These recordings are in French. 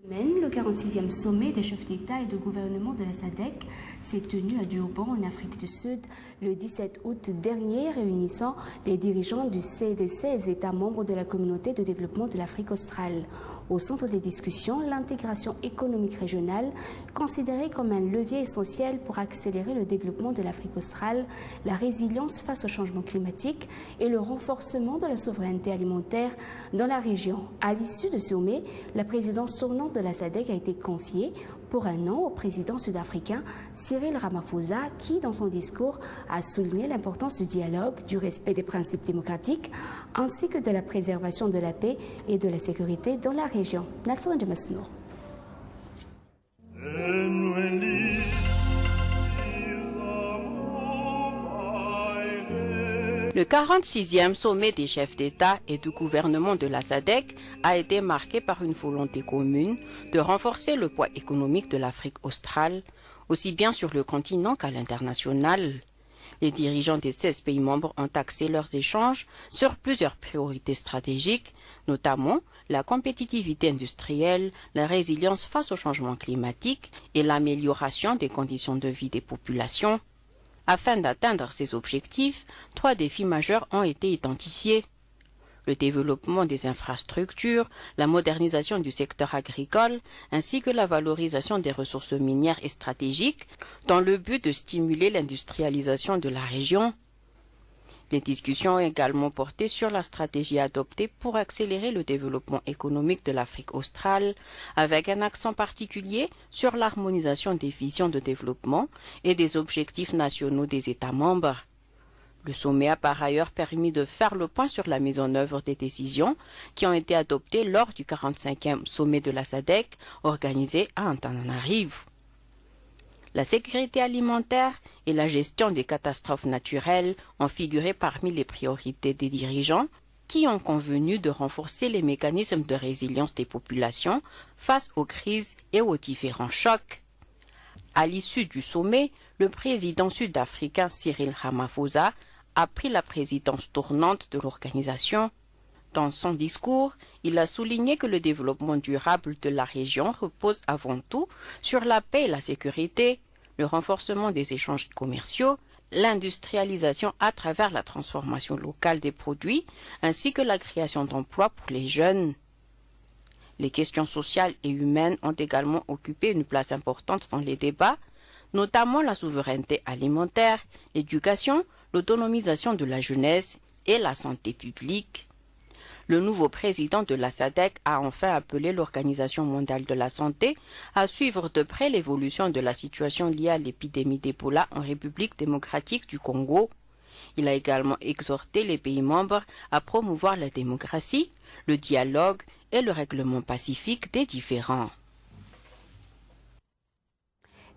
Le 46e sommet des chefs d'État et de gouvernement de la SADC s'est tenu à Durban, en Afrique du Sud, le 17 août dernier, réunissant les dirigeants des 16 États membres de la communauté de développement de l'Afrique australe. Au centre des discussions, l'intégration économique régionale, considérée comme un levier essentiel pour accélérer le développement de l'Afrique australe, la résilience face au changement climatique et le renforcement de la souveraineté alimentaire dans la région. À l'issue de ce sommet, la présidence tournante de la SADC a été confiée pour un an au président sud-africain Cyril Ramaphosa, qui, dans son discours, a souligné l'importance du dialogue, du respect des principes démocratiques, ainsi que de la préservation de la paix et de la sécurité dans la région. Nelson Jamasnour. Le 46e sommet des chefs d'État et de gouvernement de la SADC a été marqué par une volonté commune de renforcer le poids économique de l'Afrique australe, aussi bien sur le continent qu'à l'international. Les dirigeants des 16 pays membres ont axé leurs échanges sur plusieurs priorités stratégiques, notamment la compétitivité industrielle, la résilience face au changement climatique et l'amélioration des conditions de vie des populations. Afin d'atteindre ces objectifs, 3 défis majeurs ont été identifiés. Le développement des infrastructures, la modernisation du secteur agricole, ainsi que la valorisation des ressources minières et stratégiques, dans le but de stimuler l'industrialisation de la région. Les discussions ont également porté sur la stratégie adoptée pour accélérer le développement économique de l'Afrique australe, avec un accent particulier sur l'harmonisation des visions de développement et des objectifs nationaux des États membres. Le sommet a par ailleurs permis de faire le point sur la mise en œuvre des décisions qui ont été adoptées lors du 45e sommet de la SADC organisé à Antananarivo. La sécurité alimentaire et la gestion des catastrophes naturelles ont figuré parmi les priorités des dirigeants qui ont convenu de renforcer les mécanismes de résilience des populations face aux crises et aux différents chocs. À l'issue du sommet, le président sud-africain Cyril Ramaphosa a pris la présidence tournante de l'organisation. Dans son discours, il a souligné que le développement durable de la région repose avant tout sur la paix et la sécurité, le renforcement des échanges commerciaux, l'industrialisation à travers la transformation locale des produits, ainsi que la création d'emplois pour les jeunes. Les questions sociales et humaines ont également occupé une place importante dans les débats, notamment la souveraineté alimentaire, l'éducation, l'autonomisation de la jeunesse et la santé publique. Le nouveau président de la SADC a enfin appelé l'Organisation mondiale de la santé à suivre de près l'évolution de la situation liée à l'épidémie d'Ebola en République démocratique du Congo. Il a également exhorté les pays membres à promouvoir la démocratie, le dialogue et le règlement pacifique des différends.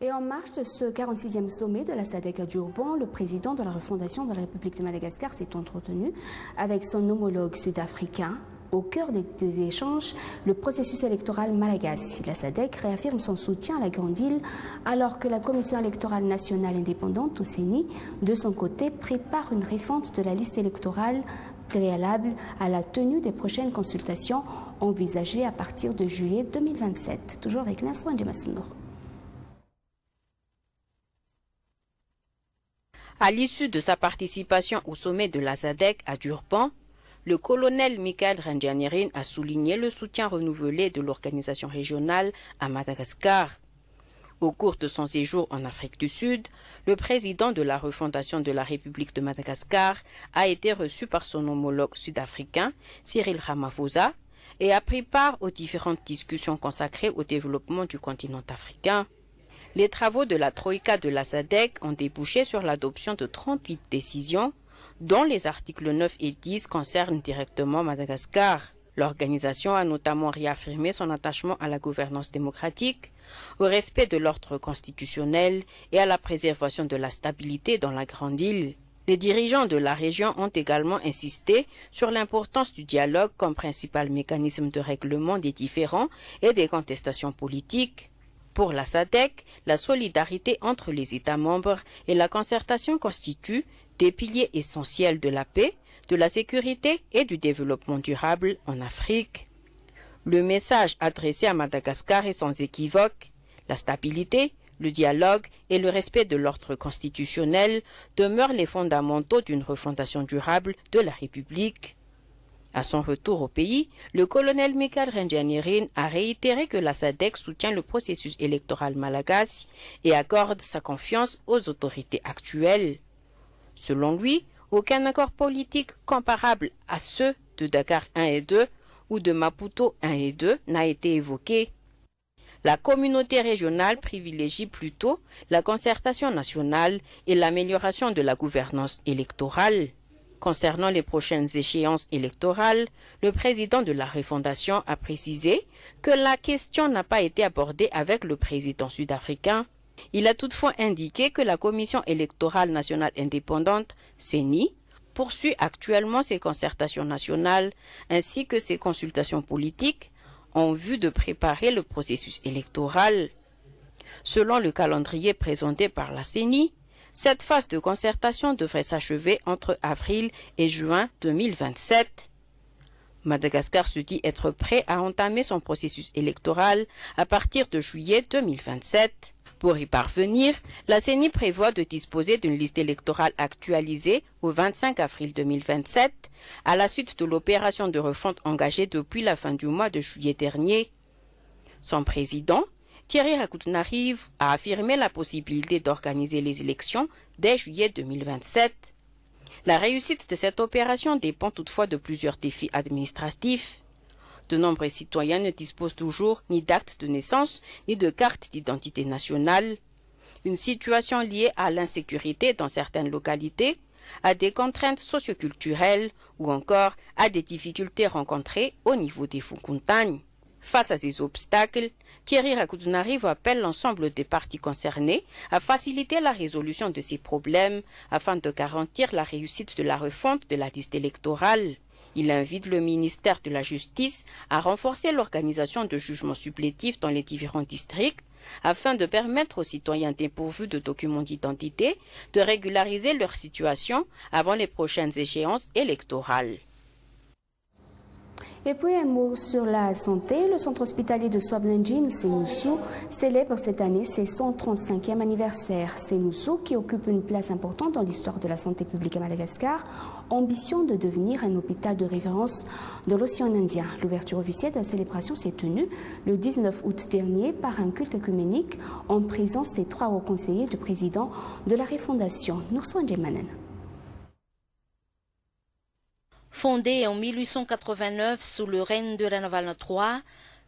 Et en marge de ce 46e sommet de la SADC à Durban, le président de la refondation de la République de Madagascar s'est entretenu avec son homologue sud-africain. Au cœur des échanges, le processus électoral malagasy. La SADC réaffirme son soutien à la Grande Île alors que la Commission électorale nationale indépendante, au CENI, de son côté, prépare une refonte de la liste électorale préalable à la tenue des prochaines consultations envisagées à partir de juillet 2027. Toujours avec Nelson Jamasnour. À l'issue de sa participation au sommet de la SADC à Durban, le colonel Michael Randjanirin a souligné le soutien renouvelé de l'organisation régionale à Madagascar. Au cours de son séjour en Afrique du Sud, le président de la refondation de la République de Madagascar a été reçu par son homologue sud-africain, Cyril Ramaphosa, et a pris part aux différentes discussions consacrées au développement du continent africain. Les travaux de la Troïka de la SADC ont débouché sur l'adoption de 38 décisions, dont les articles 9 et 10 concernent directement Madagascar. L'organisation a notamment réaffirmé son attachement à la gouvernance démocratique, au respect de l'ordre constitutionnel et à la préservation de la stabilité dans la Grande Île. Les dirigeants de la région ont également insisté sur l'importance du dialogue comme principal mécanisme de règlement des différends et des contestations politiques. Pour la SADC, la solidarité entre les États membres et la concertation constituent des piliers essentiels de la paix, de la sécurité et du développement durable en Afrique. Le message adressé à Madagascar est sans équivoque. La stabilité, le dialogue et le respect de l'ordre constitutionnel demeurent les fondamentaux d'une refondation durable de la République. À son retour au pays, le colonel Michael Randjanirin a réitéré que la SADC soutient le processus électoral malagasy et accorde sa confiance aux autorités actuelles. Selon lui, aucun accord politique comparable à ceux de Dakar 1 et 2 ou de Maputo 1 et 2 n'a été évoqué. La communauté régionale privilégie plutôt la concertation nationale et l'amélioration de la gouvernance électorale. Concernant les prochaines échéances électorales, le président de la refondation a précisé que la question n'a pas été abordée avec le président sud-africain. Il a toutefois indiqué que la Commission électorale nationale indépendante, CENI, poursuit actuellement ses concertations nationales ainsi que ses consultations politiques en vue de préparer le processus électoral. Selon le calendrier présenté par la CENI, cette phase de concertation devrait s'achever entre avril et juin 2027. Madagascar se dit être prêt à entamer son processus électoral à partir de juillet 2027. Pour y parvenir, la CENI prévoit de disposer d'une liste électorale actualisée au 25 avril 2027, à la suite de l'opération de refonte engagée depuis la fin du mois de juillet dernier. Son président, Thierry Rakotonarive, a affirmé la possibilité d'organiser les élections dès juillet 2027. La réussite de cette opération dépend toutefois de plusieurs défis administratifs. De nombreux citoyens ne disposent toujours ni d'acte de naissance ni de carte d'identité nationale. Une situation liée à l'insécurité dans certaines localités, à des contraintes socioculturelles ou encore à des difficultés rencontrées au niveau des Foukontagnes. Face à ces obstacles, Thierry Rakotonarive appelle l'ensemble des parties concernées à faciliter la résolution de ces problèmes afin de garantir la réussite de la refonte de la liste électorale. Il invite le ministère de la Justice à renforcer l'organisation de jugements supplétifs dans les différents districts afin de permettre aux citoyens dépourvus de documents d'identité de régulariser leur situation avant les prochaines échéances électorales. Et puis un mot sur la santé. Le centre hospitalier de Sovnandjin, Senoussou, célèbre cette année ses 135e anniversaire. Senoussou, qui occupe une place importante dans l'histoire de la santé publique à Madagascar, ambitionne de devenir un hôpital de référence de l'océan Indien. L'ouverture officielle de la célébration s'est tenue le 19 août dernier par un culte œcuménique en présence des 3 hauts conseillers du président de la refondation, Nourson Djemanen. Fondé en 1889 sous le règne de Ranavalna III,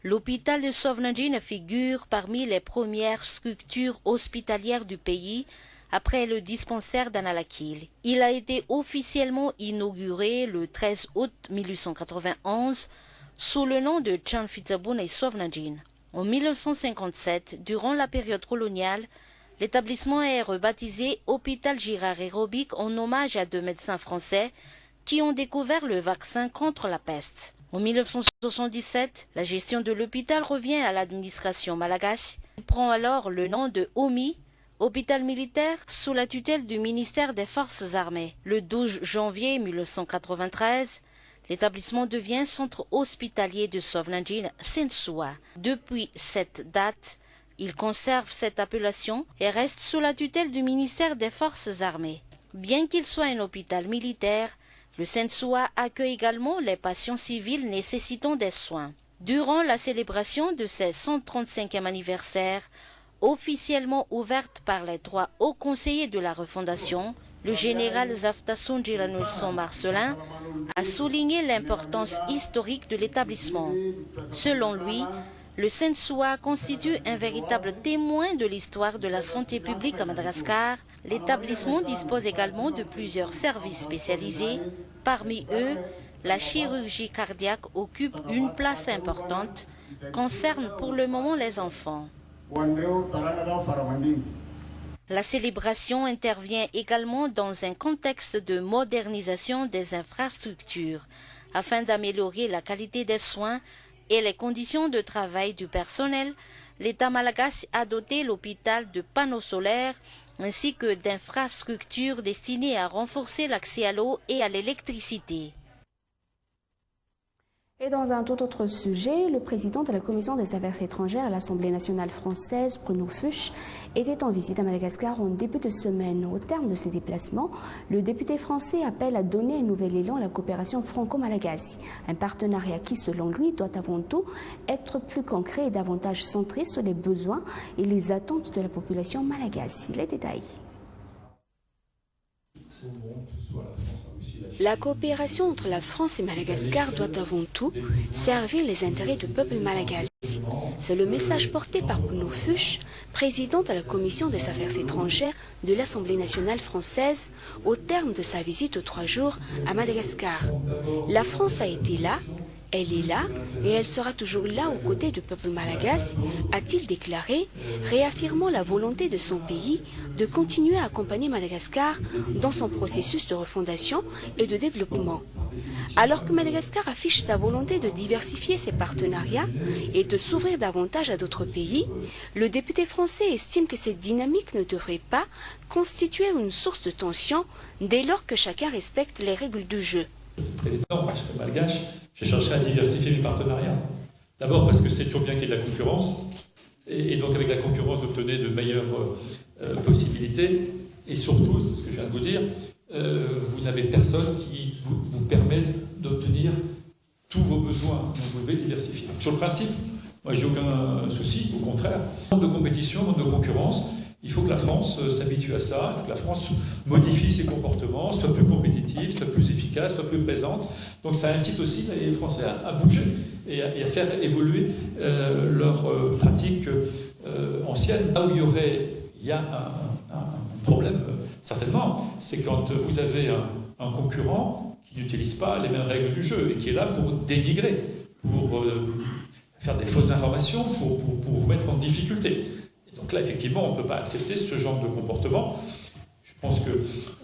l'hôpital de Sovnandjin figure parmi les premières structures hospitalières du pays après le dispensaire d'Analakil. Il a été officiellement inauguré le 13 août 1891 sous le nom de Chanfitsabun et Sovnandjin. En 1957, durant la période coloniale, l'établissement est rebaptisé Hôpital Girard Aérobic en hommage à 2 médecins français qui ont découvert le vaccin contre la peste. En 1977, la gestion de l'hôpital revient à l'administration malagasy. Il prend alors le nom de HOMI, hôpital militaire sous la tutelle du ministère des Forces armées. Le 12 janvier 1993, l'établissement devient centre hospitalier de Sovnandjin Sensoua. Depuis cette date, il conserve cette appellation et reste sous la tutelle du ministère des Forces armées. Bien qu'il soit un hôpital militaire, le Sensoua accueille également les patients civils nécessitant des soins. Durant la célébration de ses 135e anniversaire, officiellement ouverte par les 3 hauts conseillers de la refondation, le général Zaftasson Giranulson Marcelin a souligné l'importance historique de l'établissement. Selon lui, le Sensoua constitue un véritable témoin de l'histoire de la santé publique à Madagascar. L'établissement dispose également de plusieurs services spécialisés. Parmi eux, la chirurgie cardiaque occupe une place importante, concerne pour le moment les enfants. La célébration intervient également dans un contexte de modernisation des infrastructures, afin d'améliorer la qualité des soins et les conditions de travail du personnel. L'État malagasy a doté l'hôpital de panneaux solaires ainsi que d'infrastructures destinées à renforcer l'accès à l'eau et à l'électricité. Et dans un tout autre sujet, le président de la Commission des Affaires étrangères à l'Assemblée nationale française, Bruno Fuchs, était en visite à Madagascar en début de semaine. Au terme de ses déplacements, le député français appelle à donner un nouvel élan à la coopération franco-malagasy. Un partenariat qui, selon lui, doit avant tout être plus concret et davantage centré sur les besoins et les attentes de la population malagasy. Les détails. La coopération entre la France et Madagascar doit avant tout servir les intérêts du peuple malagasy. C'est le message porté par Bruno Fuchs, président de la Commission des Affaires étrangères de l'Assemblée nationale française, au terme de sa visite de 3 jours à Madagascar. La France a été là, elle est là et elle sera toujours là aux côtés du peuple malagasy, a-t-il déclaré, réaffirmant la volonté de son pays de continuer à accompagner Madagascar dans son processus de refondation et de développement. Alors que Madagascar affiche sa volonté de diversifier ses partenariats et de s'ouvrir davantage à d'autres pays, le député français estime que cette dynamique ne devrait pas constituer une source de tension dès lors que chacun respecte les règles du jeu. Président, moi je serais malgache, j'ai cherché à diversifier mes partenariats. D'abord parce que c'est toujours bien qu'il y ait de la concurrence, et donc avec la concurrence, vous obtenez de meilleures possibilités, et surtout, c'est ce que je viens de vous dire, vous n'avez personne qui vous permet d'obtenir tous vos besoins, donc vous devez diversifier. Sur le principe, moi j'ai aucun souci, au contraire. Monde de compétition, monde de concurrence, il faut que la France s'habitue à ça, il faut que la France modifie ses comportements, soit plus compétitive, soit plus efficace, soit plus présente. Donc ça incite aussi les Français à bouger et à faire évoluer leurs pratiques anciennes. Là où il y a un problème, certainement, c'est quand vous avez un concurrent qui n'utilise pas les mêmes règles du jeu et qui est là pour dénigrer, pour faire des fausses informations, pour vous mettre en difficulté. Donc là, effectivement, on ne peut pas accepter ce genre de comportement. Je pense que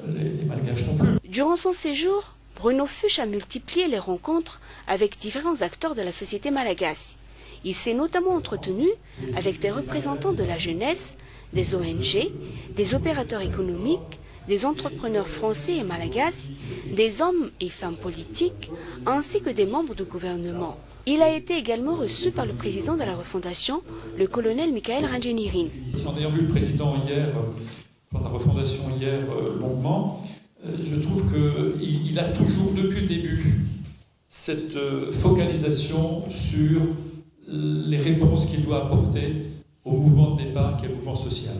les Malgaches non plus. Durant son séjour, Bruno Fuchs a multiplié les rencontres avec différents acteurs de la société malagasy. Il s'est notamment entretenu avec des représentants de la jeunesse, des ONG, des opérateurs économiques, des entrepreneurs français et malagasy, des hommes et femmes politiques, ainsi que des membres du gouvernement. Il a été également reçu par le président de la refondation, le colonel Michael Randjenirin. En ayant vu le président hier, dans la refondation hier longuement, je trouve qu'il a toujours, depuis le début, cette focalisation sur les réponses qu'il doit apporter au mouvement de départ qui est le mouvement social.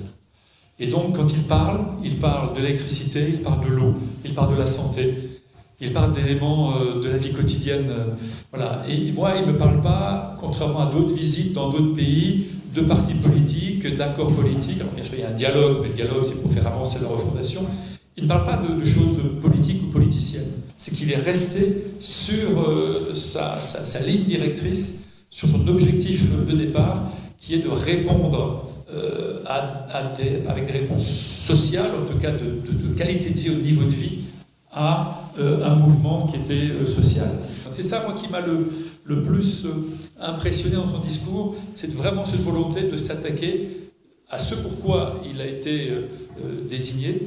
Et donc, quand il parle de l'électricité, il parle de l'eau, il parle de la santé. Il parle d'éléments de la vie quotidienne. Voilà. Et moi, il ne me parle pas, contrairement à d'autres visites dans d'autres pays, de partis politiques, d'accords politiques. Alors bien sûr, il y a un dialogue, mais le dialogue, c'est pour faire avancer la refondation. Il ne parle pas de choses politiques ou politiciennes. C'est qu'il est resté sur sa ligne directrice, sur son objectif de départ, qui est de répondre avec des réponses sociales, en tout cas de qualité de vie, au niveau de vie, à un mouvement qui était social. C'est ça, moi, qui m'a le plus impressionné dans son discours, c'est vraiment cette volonté de s'attaquer à ce pourquoi il a été désigné,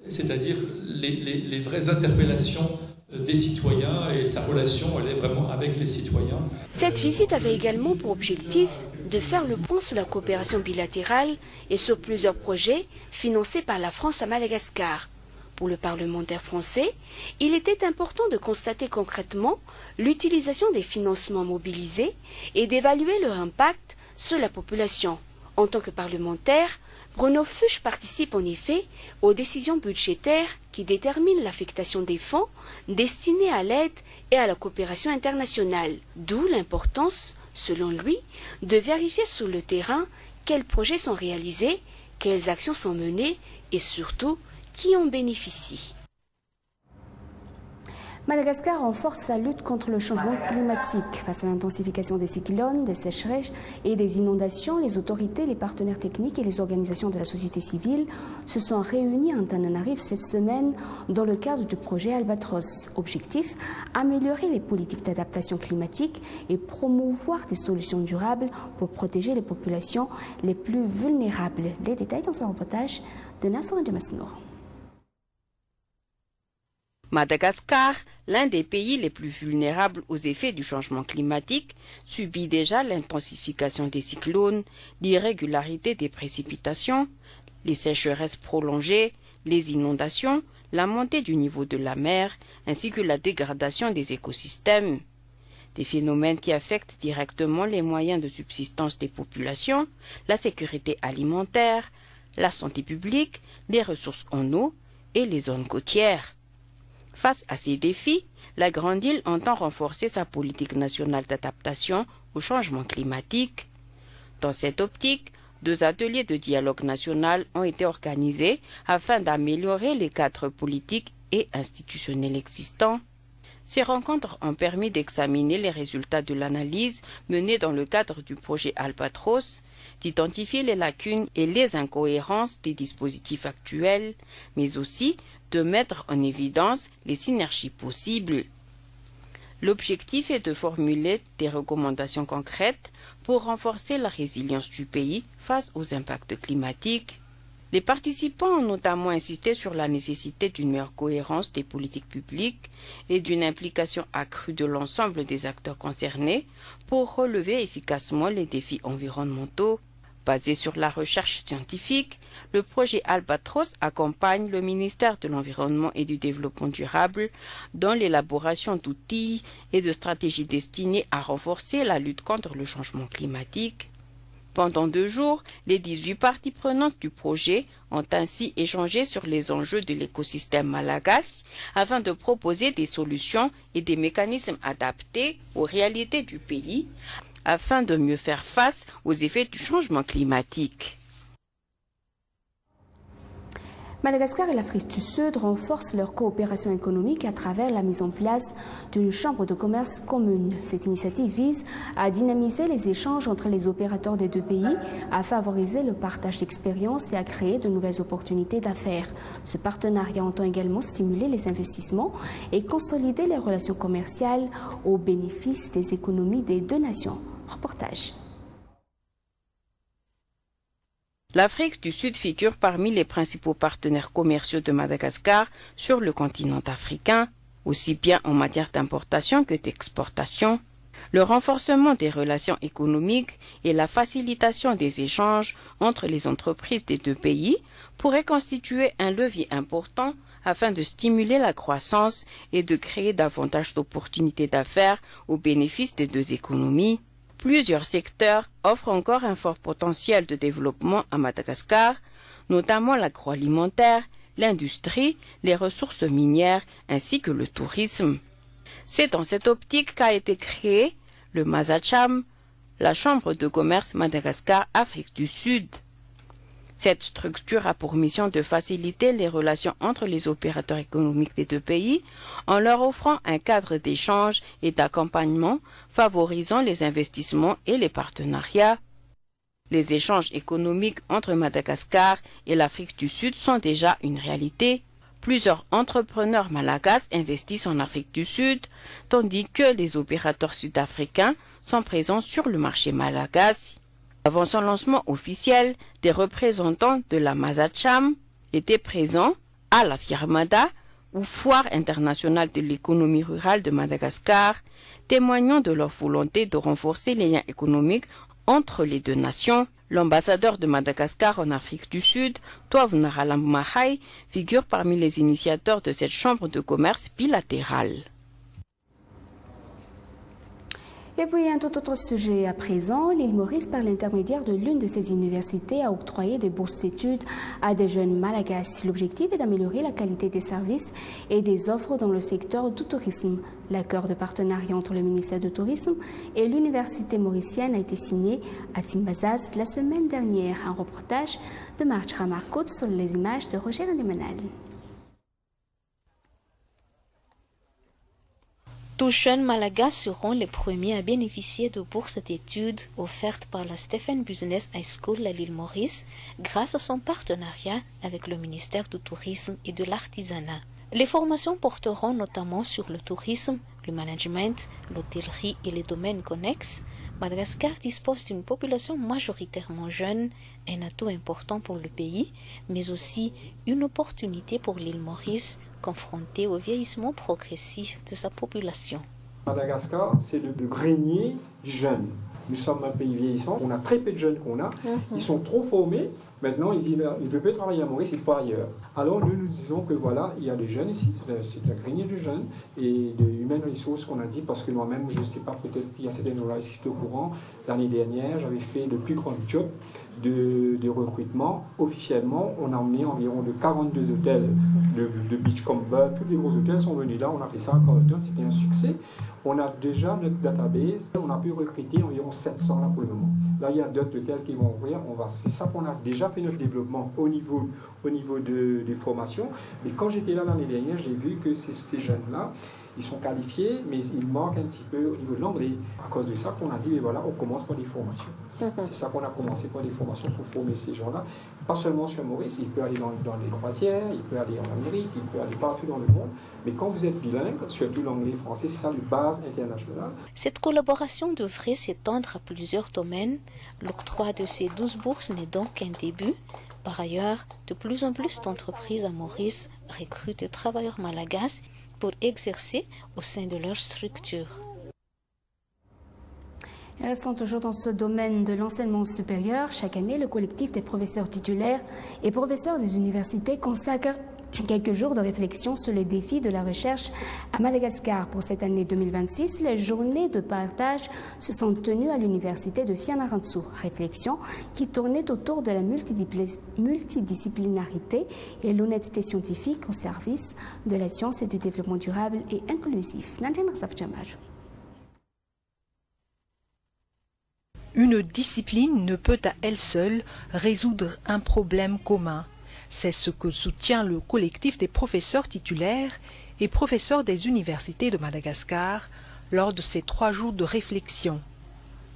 c'est-à-dire les vraies interpellations des citoyens, et sa relation, elle est vraiment avec les citoyens. Cette visite avait également pour objectif de faire le point sur la coopération bilatérale et sur plusieurs projets financés par la France à Madagascar. Pour le parlementaire français, il était important de constater concrètement l'utilisation des financements mobilisés et d'évaluer leur impact sur la population. En tant que parlementaire, Bruno Fuchs participe en effet aux décisions budgétaires qui déterminent l'affectation des fonds destinés à l'aide et à la coopération internationale. D'où l'importance, selon lui, de vérifier sur le terrain quels projets sont réalisés, quelles actions sont menées et surtout qui en bénéficient. Madagascar renforce sa lutte contre le changement climatique. Face à l'intensification des cyclones, des sécheresses et des inondations, les autorités, les partenaires techniques et les organisations de la société civile se sont réunis à Antananarivo cette semaine dans le cadre du projet Albatros. Objectif, améliorer les politiques d'adaptation climatique et promouvoir des solutions durables pour protéger les populations les plus vulnérables. Les détails dans ce reportage de Nasser Demasnour. Madagascar, l'un des pays les plus vulnérables aux effets du changement climatique, subit déjà l'intensification des cyclones, l'irrégularité des précipitations, les sécheresses prolongées, les inondations, la montée du niveau de la mer, ainsi que la dégradation des écosystèmes. Des phénomènes qui affectent directement les moyens de subsistance des populations, la sécurité alimentaire, la santé publique, les ressources en eau et les zones côtières. Face à ces défis, la Grande Île entend renforcer sa politique nationale d'adaptation au changement climatique. Dans cette optique, 2 ateliers de dialogue national ont été organisés afin d'améliorer les cadres politiques et institutionnels existants. Ces rencontres ont permis d'examiner les résultats de l'analyse menée dans le cadre du projet Albatros, d'identifier les lacunes et les incohérences des dispositifs actuels, mais aussi de mettre en évidence les synergies possibles. L'objectif est de formuler des recommandations concrètes pour renforcer la résilience du pays face aux impacts climatiques. Les participants ont notamment insisté sur la nécessité d'une meilleure cohérence des politiques publiques et d'une implication accrue de l'ensemble des acteurs concernés pour relever efficacement les défis environnementaux. Basé sur la recherche scientifique, le projet Albatros accompagne le ministère de l'Environnement et du Développement durable dans l'élaboration d'outils et de stratégies destinées à renforcer la lutte contre le changement climatique. Pendant 2 jours, les 18 parties prenantes du projet ont ainsi échangé sur les enjeux de l'écosystème malagasy afin de proposer des solutions et des mécanismes adaptés aux réalités du pays afin de mieux faire face aux effets du changement climatique. Madagascar et l'Afrique du Sud renforcent leur coopération économique à travers la mise en place d'une chambre de commerce commune. Cette initiative vise à dynamiser les échanges entre les opérateurs des 2 pays, à favoriser le partage d'expériences et à créer de nouvelles opportunités d'affaires. Ce partenariat entend également stimuler les investissements et consolider les relations commerciales au bénéfice des économies des 2 nations. Reportage. L'Afrique du Sud figure parmi les principaux partenaires commerciaux de Madagascar sur le continent africain, aussi bien en matière d'importation que d'exportation. Le renforcement des relations économiques et la facilitation des échanges entre les entreprises des 2 pays pourraient constituer un levier important afin de stimuler la croissance et de créer davantage d'opportunités d'affaires au bénéfice des 2 économies. Plusieurs secteurs offrent encore un fort potentiel de développement à Madagascar, notamment l'agroalimentaire, l'industrie, les ressources minières ainsi que le tourisme. C'est dans cette optique qu'a été créé le Mazacham, la Chambre de commerce Madagascar-Afrique du Sud. Cette structure a pour mission de faciliter les relations entre les opérateurs économiques des 2 pays en leur offrant un cadre d'échange et d'accompagnement favorisant les investissements et les partenariats. Les échanges économiques entre Madagascar et l'Afrique du Sud sont déjà une réalité. Plusieurs entrepreneurs malagasy investissent en Afrique du Sud, tandis que les opérateurs sud-africains sont présents sur le marché malagasy. Avant son lancement officiel, des représentants de la Mazacham étaient présents à la Firmada, ou Foire internationale de l'économie rurale de Madagascar, témoignant de leur volonté de renforcer les liens économiques entre les 2 nations. L'ambassadeur de Madagascar en Afrique du Sud, Toav Naralamahai, figure parmi les initiateurs de cette chambre de commerce bilatérale. Et puis un tout autre sujet à présent, l'île Maurice, par l'intermédiaire de l'une de ses universités, a octroyé des bourses d'études à des jeunes malagasy. L'objectif est d'améliorer la qualité des services et des offres dans le secteur du tourisme. L'accord de partenariat entre le ministère du Tourisme et l'université mauricienne a été signé à Timbazaz la semaine dernière. Un reportage de Marc Ramarcout sur les images de Roger Ndemanal. Tous jeunes malagasy seront les premiers à bénéficier de bourses d'études offertes par la Stephen Business High School à l'île Maurice grâce à son partenariat avec le ministère du Tourisme et de l'Artisanat. Les formations porteront notamment sur le tourisme, le management, l'hôtellerie et les domaines connexes. Madagascar dispose d'une population majoritairement jeune, un atout important pour le pays, mais aussi une opportunité pour l'île Maurice confrontée au vieillissement progressif de sa population. Madagascar, c'est le grenier du jeune. Nous sommes un pays vieillissant, on a très peu de jeunes qu'on a, ils sont trop formés, maintenant ils ne veulent plus travailler à Maurice, ils pas ailleurs. Alors nous disons que voilà, il y a des jeunes ici, c'est le grenier du jeune, et de human resources qu'on a dit, parce que moi-même, je ne sais pas, peut-être qu'il y a certaines journalistes qui sont au courant, l'année dernière, j'avais fait le plus grand job de recrutement. Officiellement, on a emmené environ de 42 hôtels de Beachcomber, tous les gros hôtels sont venus là, on a fait ça à Carleton, c'était un succès. On a déjà notre database, on a pu recruter environ 700 là pour le moment. Là, il y a d'autres hôtels qui vont ouvrir. C'est ça qu'on a déjà fait notre développement au niveau des formations. Mais quand j'étais là l'année dernière, j'ai vu que ces jeunes-là, ils sont qualifiés, mais ils manquent un petit peu au niveau de l'anglais. À cause de ça qu'on a dit, mais voilà, on commence par des formations. C'est ça qu'on a commencé par des formations pour former ces gens-là. Pas seulement sur Maurice, il peut aller dans les croisières, il peut aller en Amérique, il peut aller partout dans le monde. Mais quand vous êtes bilingue, surtout l'anglais et le français, c'est ça la base internationale. Cette collaboration devrait s'étendre à plusieurs domaines. L'octroi de ces 12 bourses n'est donc qu'un début. Par ailleurs, de plus en plus d'entreprises à Maurice recrutent des travailleurs malagasy pour exercer au sein de leur structure. Et restons toujours dans ce domaine de l'enseignement supérieur. Chaque année, le collectif des professeurs titulaires et professeurs des universités consacre quelques jours de réflexion sur les défis de la recherche à Madagascar. Pour cette année 2026, les journées de partage se sont tenues à l'université de Fianarantsoa. Réflexion qui tournait autour de la multidisciplinarité et l'honnêteté scientifique au service de la science et du développement durable et inclusif. Une discipline ne peut à elle seule résoudre un problème commun. C'est ce que soutient le collectif des professeurs titulaires et professeurs des universités de Madagascar lors de ces 3 jours de réflexion.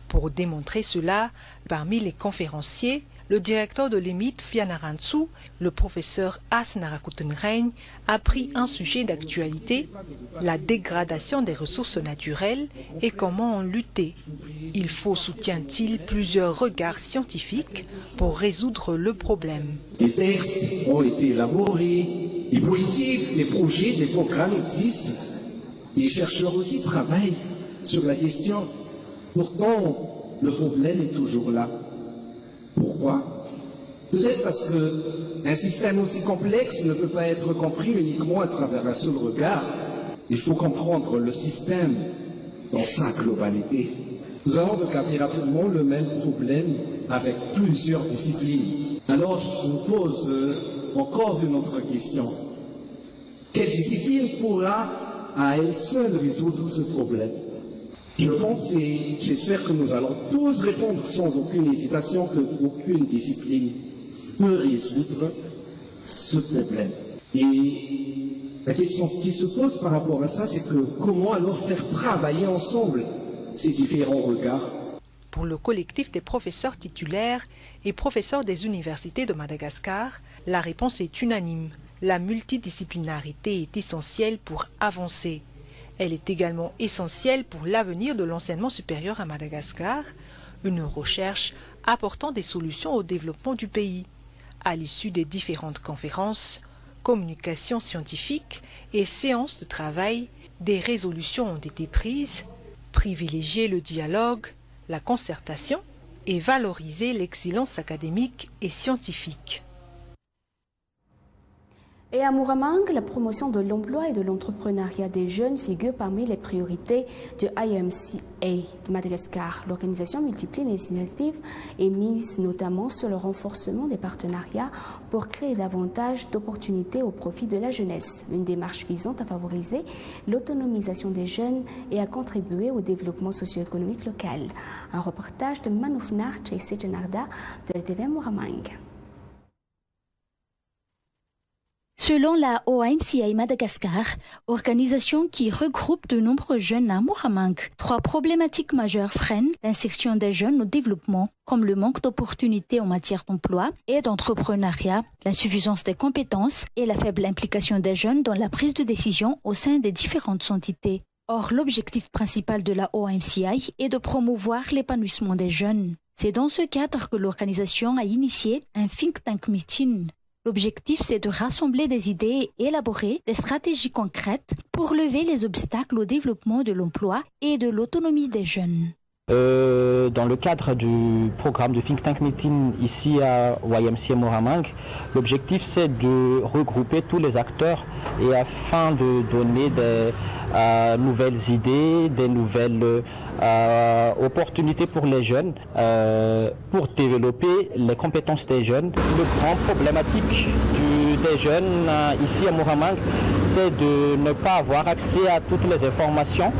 Pour démontrer cela, parmi les conférenciers, le directeur de l'EMIT Fianarantsoa, le professeur As Narakutenrein, a pris un sujet d'actualité, la dégradation des ressources naturelles et comment en lutter. Il faut, soutient-il, plusieurs regards scientifiques pour résoudre le problème. Les textes ont été élaborés, les politiques, les projets, les programmes existent. Les chercheurs aussi travaillent sur la question. Pourtant, le problème est toujours là. Pourquoi? Peut-être parce qu'un système aussi complexe ne peut pas être compris uniquement à travers un seul regard. Il faut comprendre le système dans sa globalité. Nous allons regarder rapidement le même problème avec plusieurs disciplines. Alors je vous pose encore une autre question. Quelle discipline pourra à elle seule résoudre ce problème? Je pense et j'espère que nous allons tous répondre sans aucune hésitation qu'aucune discipline peut résoudre ce problème. Et la question qui se pose par rapport à ça, c'est que comment alors faire travailler ensemble ces différents regards? Pour le collectif des professeurs titulaires et professeurs des universités de Madagascar, la réponse est unanime. La multidisciplinarité est essentielle pour avancer. Elle est également essentielle pour l'avenir de l'enseignement supérieur à Madagascar, une recherche apportant des solutions au développement du pays. À l'issue des différentes conférences, communications scientifiques et séances de travail, des résolutions ont été prises, privilégier le dialogue, la concertation et valoriser l'excellence académique et scientifique. Et à Muramang, la promotion de l'emploi et de l'entrepreneuriat des jeunes figure parmi les priorités de IMCA de Madagascar. L'organisation multiplie les initiatives et mise notamment sur le renforcement des partenariats pour créer davantage d'opportunités au profit de la jeunesse. Une démarche visant à favoriser l'autonomisation des jeunes et à contribuer au développement socio-économique local. Un reportage de Manoufnar Tchaisejanarda de la TV Muramang. Selon la OMCA Madagascar, organisation qui regroupe de nombreux jeunes à Muramang, 3 problématiques majeures freinent l'insertion des jeunes au développement, comme le manque d'opportunités en matière d'emploi et d'entrepreneuriat, l'insuffisance des compétences et la faible implication des jeunes dans la prise de décision au sein des différentes entités. Or, l'objectif principal de la OMCA est de promouvoir l'épanouissement des jeunes. C'est dans ce cadre que l'organisation a initié un think tank meeting. L'objectif, c'est de rassembler des idées et élaborer des stratégies concrètes pour lever les obstacles au développement de l'emploi et de l'autonomie des jeunes. Dans le cadre du programme de Think Tank Meeting ici à YMCA Moramang, l'objectif c'est de regrouper tous les acteurs et afin de donner des nouvelles idées, des nouvelles opportunités pour les jeunes, pour développer les compétences des jeunes. Le grand problématique des jeunes ici à Moramang, c'est de ne pas avoir accès à toutes les informations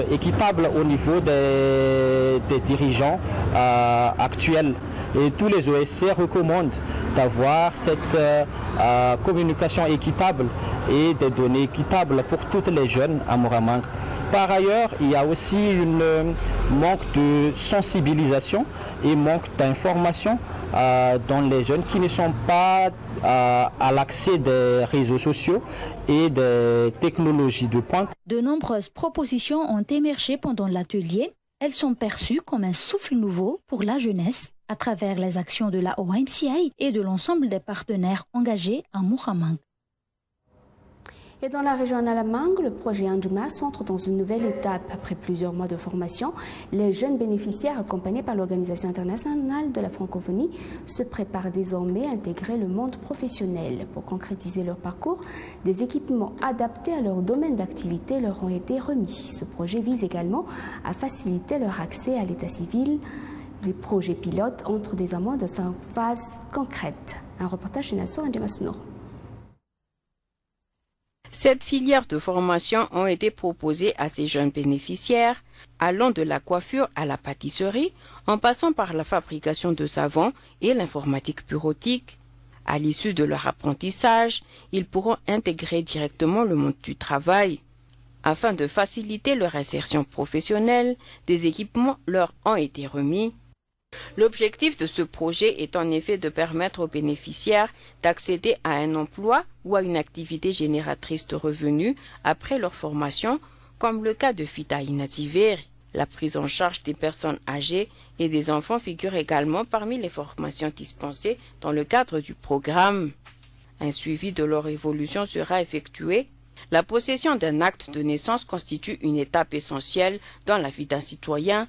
équitables au niveau des dirigeants actuels. Et tous les OSC recommandent d'avoir cette communication équitable et des données équitables pour toutes les jeunes à Moramang. Par ailleurs, il y a aussi un manque de sensibilisation et manque d'information dans les jeunes qui ne sont pas à l'accès des réseaux sociaux et des technologies de pointe. De nombreuses propositions ont émergé pendant l'atelier. Elles sont perçues comme un souffle nouveau pour la jeunesse à travers les actions de la OMCA et de l'ensemble des partenaires engagés à Moramang. Et dans la région Nalamang, le projet Anjuma s'entre dans une nouvelle étape. Après plusieurs mois de formation, les jeunes bénéficiaires accompagnés par l'Organisation internationale de la francophonie se préparent désormais à intégrer le monde professionnel. Pour concrétiser leur parcours, des équipements adaptés à leur domaine d'activité leur ont été remis. Ce projet vise également à faciliter leur accès à l'état civil. Les projets pilotes entrent désormais dans sa phase concrète. Un reportage de Nassau Andimasno. Cette filière de formation ont été proposées à ces jeunes bénéficiaires, allant de la coiffure à la pâtisserie, en passant par la fabrication de savons et l'informatique bureautique. À l'issue de leur apprentissage, ils pourront intégrer directement le monde du travail. Afin de faciliter leur insertion professionnelle, des équipements leur ont été remis. L'objectif de ce projet est en effet de permettre aux bénéficiaires d'accéder à un emploi ou à une activité génératrice de revenus après leur formation, comme le cas de Fita Inativeri. La prise en charge des personnes âgées et des enfants figure également parmi les formations dispensées dans le cadre du programme. Un suivi de leur évolution sera effectué. La possession d'un acte de naissance constitue une étape essentielle dans la vie d'un citoyen.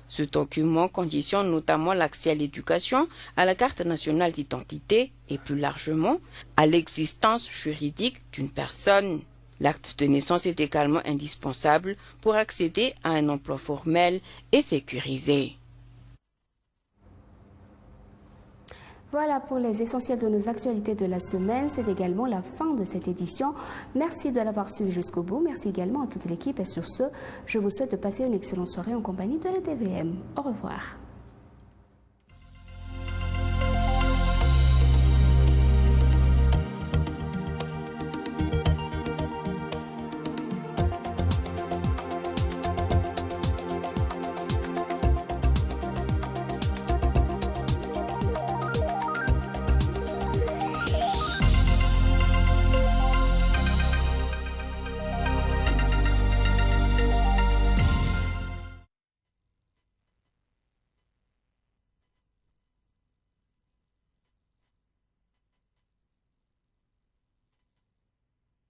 Ce document conditionne notamment l'accès à l'éducation, à la carte nationale d'identité et plus largement à l'existence juridique d'une personne. L'acte de naissance est également indispensable pour accéder à un emploi formel et sécurisé. Voilà pour les essentiels de nos actualités de la semaine. C'est également la fin de cette édition. Merci de l'avoir suivi jusqu'au bout. Merci également à toute l'équipe. Et sur ce, je vous souhaite de passer une excellente soirée en compagnie de la TVM. Au revoir.